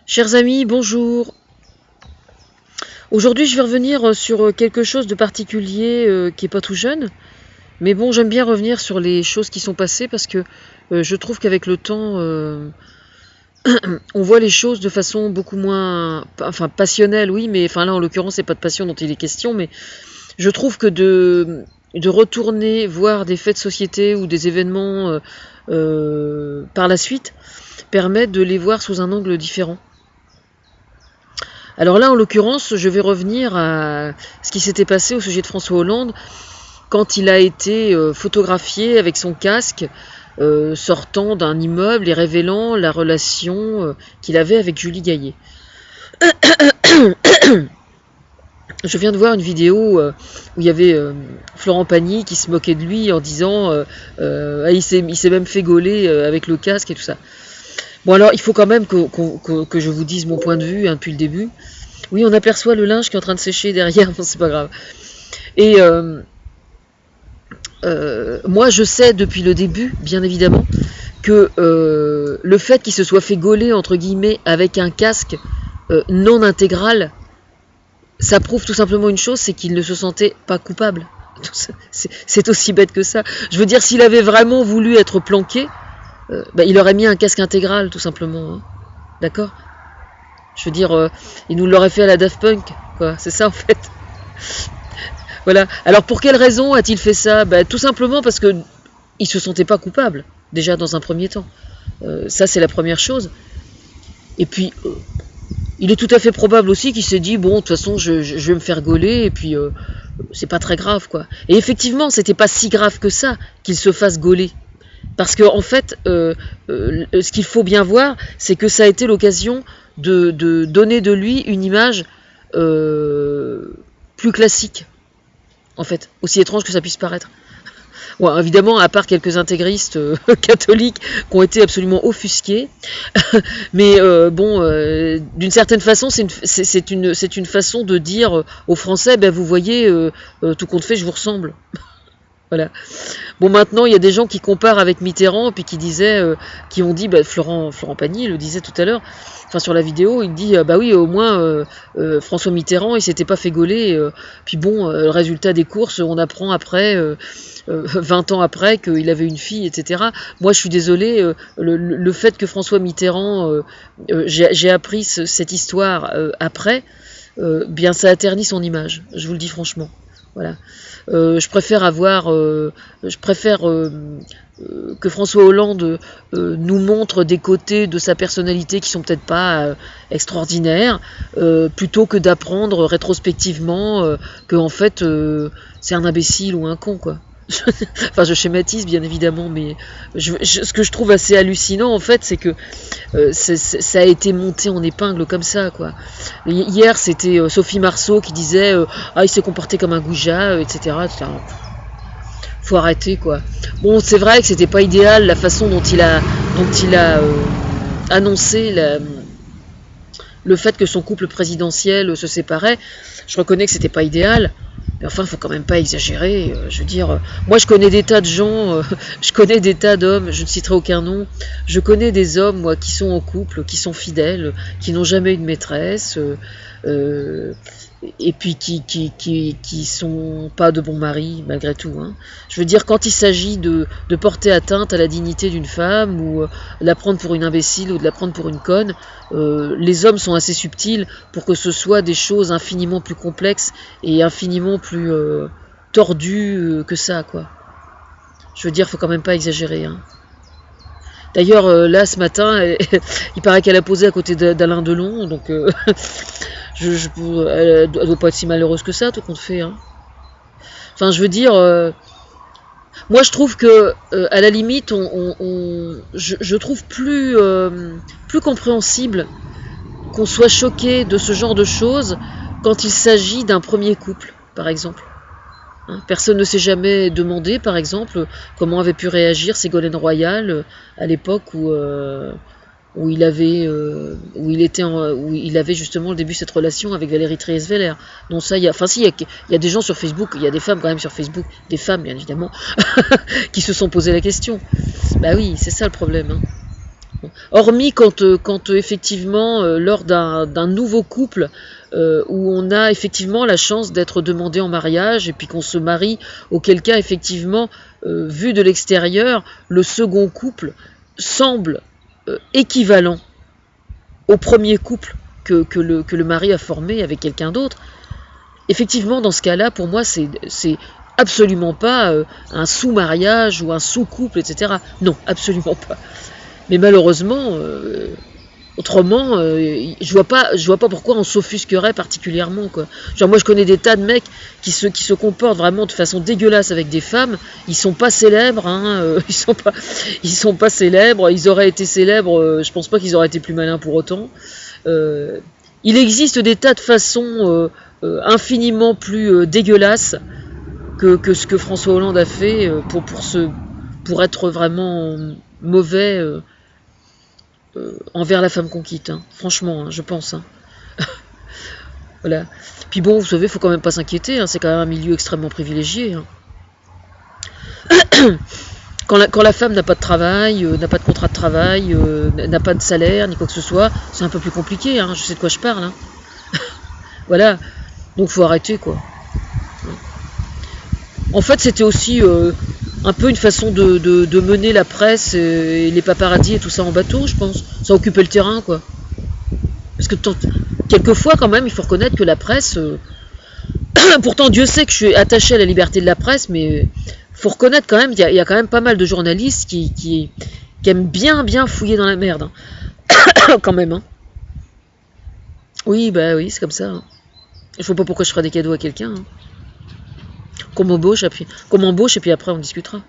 Chers amis, bonjour. Aujourd'hui, je vais revenir sur quelque chose de particulier qui n'est pas tout jeune. Mais bon, j'aime bien revenir sur les choses qui sont passées parce que je trouve qu'avec le temps, on voit les choses de façon beaucoup moins, passionnelle, oui, mais là, en l'occurrence, c'est pas de passion dont il est question, mais je trouve que de retourner voir des faits de société ou des événements par la suite permet de les voir sous un angle différent. Alors là, en l'occurrence, je vais revenir à ce qui s'était passé au sujet de François Hollande quand il a été photographié avec son casque sortant d'un immeuble et révélant la relation qu'il avait avec Julie Gaillet. Je viens de voir une vidéo où il y avait Florent Pagny qui se moquait de lui en disant il s'est même fait gauler avec le casque et tout ça. Bon, alors il faut quand même que je vous dise mon point de vue depuis le début. Oui, on aperçoit le linge qui est en train de sécher derrière, bon, c'est pas grave. Et moi, je sais depuis le début, bien évidemment, que le fait qu'il se soit fait gauler, entre guillemets, avec un casque non intégral, ça prouve tout simplement une chose, c'est qu'il ne se sentait pas coupable. C'est aussi bête que ça. Je veux dire, s'il avait vraiment voulu être planqué, il aurait mis un casque intégral, tout simplement. Hein. D'accord ? Je veux dire, il nous l'aurait fait à la Daft Punk, quoi. C'est ça, en fait. Voilà. Alors, pour quelle raison a-t-il fait ça ? Tout simplement parce que il se sentait pas coupable, déjà dans un premier temps. Ça, c'est la première chose. Et puis, il est tout à fait probable aussi qu'il s'est dit, bon, de toute façon, je vais me faire gauler, et puis, c'est pas très grave, quoi. Et effectivement, c'était pas si grave que ça qu'il se fasse gauler. Parce que en fait, ce qu'il faut bien voir, c'est que ça a été l'occasion de donner de lui une image plus classique, en fait, aussi étrange que ça puisse paraître. Bon, évidemment, à part quelques intégristes catholiques qui ont été absolument offusqués, mais d'une certaine façon, c'est une façon de dire aux Français, vous voyez, tout compte fait, je vous ressemble. Voilà. Bon, maintenant, il y a des gens qui comparent avec Mitterrand, puis qui ont dit, Florent Pagny le disait tout à l'heure, sur la vidéo, il dit, oui, au moins, François Mitterrand, il s'était pas fait gauler, puis bon, le résultat des courses, on apprend après, 20 ans après, qu'il avait une fille, etc. Moi, je suis désolée, le fait que François Mitterrand, j'ai appris cette histoire après, bien, ça a terni son image, je vous le dis franchement. Voilà. Je préfère que François Hollande nous montre des côtés de sa personnalité qui sont peut-être pas extraordinaires, plutôt que d'apprendre rétrospectivement que en fait c'est un imbécile ou un con, quoi. Je schématise bien évidemment, mais ce que je trouve assez hallucinant en fait, c'est que ça a été monté en épingle comme ça, quoi. Hier, c'était Sophie Marceau qui disait il s'est comporté comme un goujat, etc. Faut arrêter, quoi. Bon, c'est vrai que c'était pas idéal la façon dont il a annoncé le fait que son couple présidentiel se séparait. Je reconnais que c'était pas idéal. Mais enfin, il faut quand même pas exagérer. Je veux dire, moi je connais des tas de gens, je connais des tas d'hommes, je ne citerai aucun nom. Je connais des hommes, moi, qui sont en couple, qui sont fidèles, qui n'ont jamais eu de maîtresse, et puis qui sont pas de bons maris, malgré tout. Hein. Je veux dire, quand il s'agit de porter atteinte à la dignité d'une femme, ou de la prendre pour une imbécile, ou de la prendre pour une conne, les hommes sont assez subtils pour que ce soit des choses infiniment plus complexes et infiniment plus tordues que ça, quoi. Je veux dire, faut quand même pas exagérer. Hein. D'ailleurs, là, ce matin, il paraît qu'elle a posé à côté d'Alain Delon, donc elle doit pas être si malheureuse que ça, tout compte fait. Hein. Enfin, je veux dire, moi, je trouve que, à la limite, je trouve plus compréhensible qu'on soit choqué de ce genre de choses quand il s'agit d'un premier couple, par exemple. Hein, personne ne s'est jamais demandé, par exemple, comment avait pu réagir Ségolène Royal à l'époque où il avait justement le début de cette relation avec Valérie Trierweiler. Donc ça, il y a des gens sur Facebook, il y a des femmes quand même sur Facebook, des femmes bien évidemment, qui se sont posé la question. Oui, c'est ça le problème. Hein. Hormis quand effectivement, lors d'un nouveau couple, où on a effectivement la chance d'être demandé en mariage et puis qu'on se marie, auquel cas effectivement, vu de l'extérieur, le second couple semble équivalent au premier couple que le mari a formé avec quelqu'un d'autre. Effectivement, dans ce cas-là, pour moi, c'est absolument pas un sous-mariage ou un sous-couple, etc. Non, absolument pas. Mais malheureusement, autrement, je vois pas pourquoi on s'offusquerait particulièrement, quoi. Genre, moi, je connais des tas de mecs qui se comportent vraiment de façon dégueulasse avec des femmes. Ils sont pas célèbres, hein, ils sont pas célèbres. Ils auraient été célèbres, je pense pas qu'ils auraient été plus malins pour autant. Il existe des tas de façons infiniment plus dégueulasses que ce que François Hollande a fait pour être vraiment mauvais envers la femme qu'on quitte. Hein. Franchement, hein, je pense. Hein. Voilà. Puis bon, vous savez, il faut quand même pas s'inquiéter. Hein, c'est quand même un milieu extrêmement privilégié. Hein. Quand la femme n'a pas de travail, n'a pas de contrat de travail, n'a pas de salaire, ni quoi que ce soit, c'est un peu plus compliqué. Hein, je sais de quoi je parle. Hein. Voilà. Donc faut arrêter, quoi. En fait, c'était aussi un peu une façon de mener la presse et les paparazzis et tout ça en bateau, je pense. Ça occupait le terrain, quoi. Parce que quelquefois, quand même, il faut reconnaître que la presse... pourtant, Dieu sait que je suis attaché à la liberté de la presse, mais faut reconnaître quand même qu'il y a quand même pas mal de journalistes qui aiment bien fouiller dans la merde. Hein. Quand même, hein. Oui, bah oui, c'est comme ça. Hein. Je vois pas pourquoi je ferais des cadeaux à quelqu'un. Hein. Qu'on m'embauche et puis après on discutera.